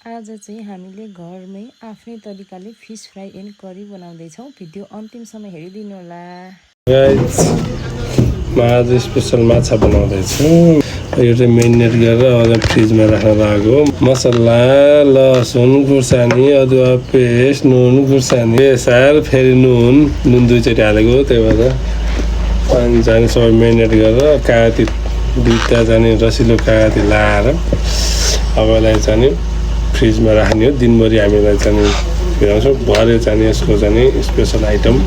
आज चाहिँ हामीले घरमै आफ्नै तरिकाले फिस फ्राई एन्ड करी बनाउँदैछौँ। भिडियो अन्तिमसम्म हेरिदिनु होला। गाइस, म आज स्पेसल माछा बनाउँदैछु। यो चाहिँ मेरिनेट गरेर फ्रिजमा राख्न लागेको। मसला, लसुन खुर्सानी, अदुवा पेस्ट, नुन खुर्सानी, बेसार, फेरि नुन दुईचोटि हालेको। त्यही भएर पानी जाने सबै मेरिनेट गरेर कागती दुईवटा जाने रसिलो कागती लाएर अब यसलाई चाहिँ फ्रिजमा राख्ने हो। दिनभरि हामीलाई चाहिँ खुवाउँछौँ। भरे चाहिँ यसको चाहिँ स्पेसल आइटम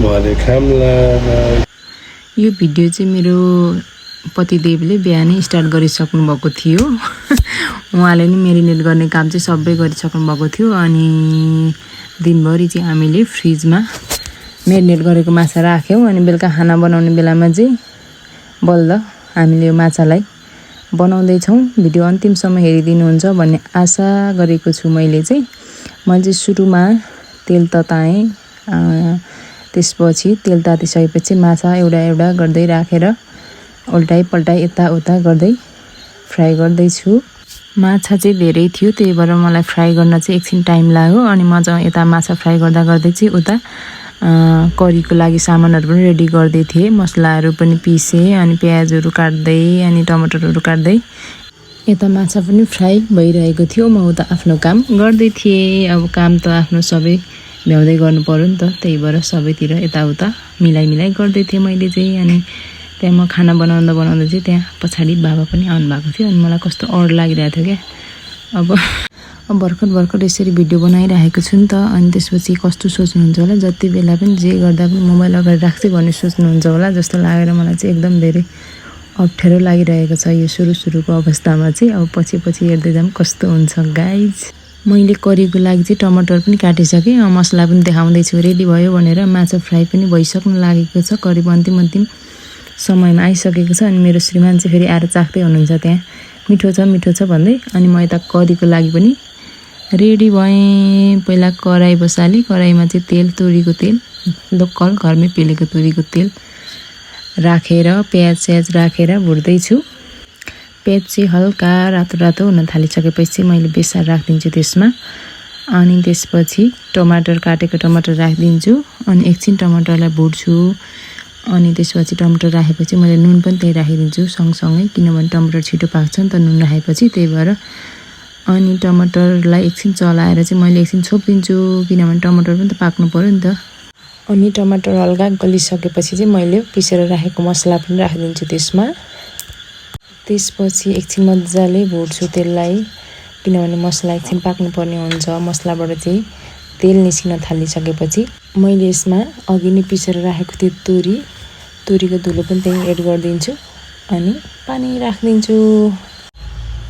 भरे खाम्ला। यो भिडियो चाहिँ मेरो पतिदेवले बिहानै स्टार्ट गरिसक्नु भएको थियो। उहाँले नि मेरिनेट गर्ने काम चाहिँ सबै गरिसक्नु भएको थियो। अनि दिनभरि चाहिँ हामीले फ्रिजमा मेरिनेट गरेको माछा राख्यौँ। अनि बेलुका खाना बनाउने बेलामा चाहिँ बल्ल हामीले यो माछालाई बनाउँदैछौँ। भिडियो अन्तिमसम्म हेरिदिनुहुन्छ भन्ने आशा गरेको छु। मैले चाहिँ सुरुमा तेल तताएँ। त्यसपछि तेल तातिसकेपछि माछा एउटा एउटा गर्दै राखेर उल्टाइ पल्टाइ यताउता गर्दै फ्राई गर्दैछु। माछा चाहिँ धेरै थियो, त्यही भएर मलाई फ्राई गर्न चाहिँ एकछिन टाइम लाग्यो। अनि म चाहिँ यता माछा फ्राई गर्दा गर्दै चाहिँ उता करीको लागि सामानहरू पनि रेडी गर्दै थिएँ। मसलाहरू पनि पिसेँ, अनि प्याजहरू काट्दै अनि टमाटरहरू काट्दै यता माछा पनि फ्राई भइरहेको थियो। म उता आफ्नो काम गर्दै थिएँ। अब काम त आफ्नो सबै भ्याउँदै गर्नु पर्यो नि त, त्यही भएर सबैतिर यताउता मिलाइ गर्दै थिएँ मैले चाहिँ। अनि त्यहाँ म खाना बनाउँदा चाहिँ त्यहाँ पछाडि बाबा पनि आउनु भएको थियो। अनि मलाई कस्तो अड लागिरहेको थियो क्या। अब भर्खर यसरी भिडियो बनाइरहेको छु नि त। अनि त्यसपछि कस्तो सोच्नुहुन्छ होला, जति बेला पनि जे गर्दा पनि मोबाइल अगाडि राख्दै भन्ने सोच्नुहुन्छ होला जस्तो लागेर मलाई चाहिँ एकदम धेरै अप्ठ्यारो लागिरहेको छ यो सुरुको अवस्थामा चाहिँ। अब पछि हेर्दै जाऊँ कस्तो हुन्छ गाइज। मैले करीको लागि चाहिँ टमाटर पनि काटिसकेँ। मसला पनि देखाउँदैछु रेडी भयो भनेर। माछा फ्राई पनि भइसक्नु लागेको छ, करिब अन्तिम समयमा आइसकेको छ। अनि मेरो श्रीमान चाहिँ फेरि आएर चाख्दै हुनुहुन्छ त्यहाँ, मिठो छ भन्दै। अनि म यता करीको लागि पनि रेडी भएँ। पहिला कराई बसालेँ। कराईमा चाहिँ तोरीको तेल लोकल घरमै पेलेको तोरीको तेल राखेर प्याज राखेर भुट्दैछु। प्याज चाहिँ हल्का रातो हुन थालिसकेपछि मैले बेसार राखिदिन्छु त्यसमा। अनि त्यसपछि काटेको टमाटर राखिदिन्छु। अनि एकछिन टमाटरलाई भुट्छु। अनि त्यसपछि टमाटर राखेपछि मैले नुन पनि त्यही राखिदिन्छु सँगसँगै, किनभने टमाटर छिटो पाक्छ नि त नुन राखेपछि, त्यही भएर। अनि टमाटरलाई एकछिन चलाएर चाहिँ मैले एकछिन छोपिदिन्छु, किनभने टमाटर पनि त पाक्नु पऱ्यो नि त। अनि टमाटर हल्का गलिसकेपछि चाहिँ मैले पिसेर राखेको मसला पनि राखिदिन्छु त्यसमा। त्यसपछि एकछिन मजाले भुट्छु तेललाई, किनभने मसला एकछिन पाक्नुपर्ने हुन्छ। मसलाबाट चाहिँ तेल निस्किन थालिसकेपछि मैले यसमा अघि नै पिसेर राखेको त्यो तोरीको धुलो पनि त्यही एड गरिदिन्छु। अनि पानी राखिदिन्छु।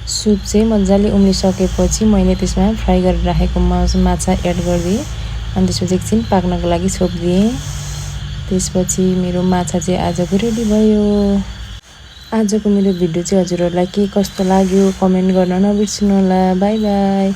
सुप चाहिँ मजाले उम्लिसकेपछि मैले त्यसमा फ्राई गरेर राखेको माछा एड गरिदिएँ। अनि त्यसपछि एकछिन पाक्नको लागि छोपिदिएँ। त्यसपछि मेरो माछा चाहिँ आजको रेडी भयो। आजको मेरो भिडियो चाहिँ हजुरहरूलाई के कस्तो लाग्यो कमेन्ट गर्न नबिर्सिनु होला। By by.